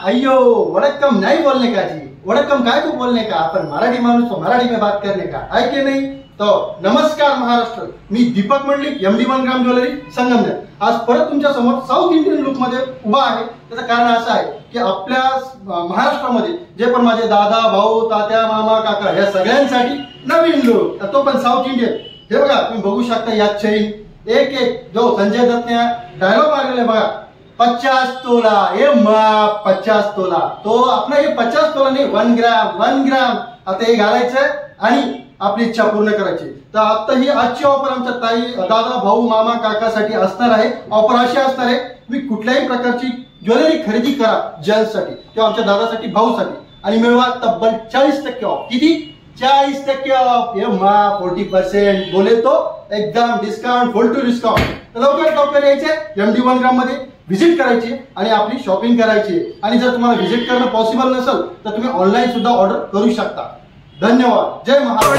अयो वड़क्कम नहीं बोलने का जी, वड़क्कम काय को बोलने का, अपन मराठी माणूस तो मराठी में बात करने का है की नाही। तो नमस्कार महाराष्ट्र, मी दीपक मंडलिक, MD1 ग्राम ज्वेलरी संगमनेर आज परत तुमच्या समोर साऊथ इंडियन लुक मध्ये उभा आहे। त्याचं कारण असं आहे की आपल्या महाराष्ट्रामध्ये जे पण माझे दादा भाऊ तात्या मामा काका या सगळ्यांसाठी नवीन लुक, तो पण साऊथ इंडियन। हे बघा तुम्ही बघू शकता या चेन एक एक जो संजय दत्तने डायलॉग मारलेला बघा 50 तोला, ये माप 50 तोला, तो आपला हे 50 तोला नाही 1 ग्राम आता हे घालायचं आणि आपली इच्छा पूर्ण करायची। तर आता ही आजची ऑफर आमच्या ताई दादा भाऊ मामा काकासाठी असणार आहे। ऑफर अशी असणार आहे तुम्ही कुठल्याही प्रकारची ज्वेलरी खरेदी करा जेंट्ससाठी किंवा आमच्या दादासाठी भाऊसाठी आणि मिळवा तब्बल 40% ऑफ। किती 40% ऑफ, ये मा 40% बोले तो एकदम डिस्काउंट, फुल टू डिस्काउंट। तर लवकर यायचे MD1 ग्राम मध्ये व्हिजिट करायची आणि आपली शॉपिंग करायची। आणि जर तुम्हाला व्हिजिट करणं पॉसिबल नसेल तर तुम्ही ऑनलाईन सुद्धा ऑर्डर करू शकता। धन्यवाद, जय महाराष्ट्र।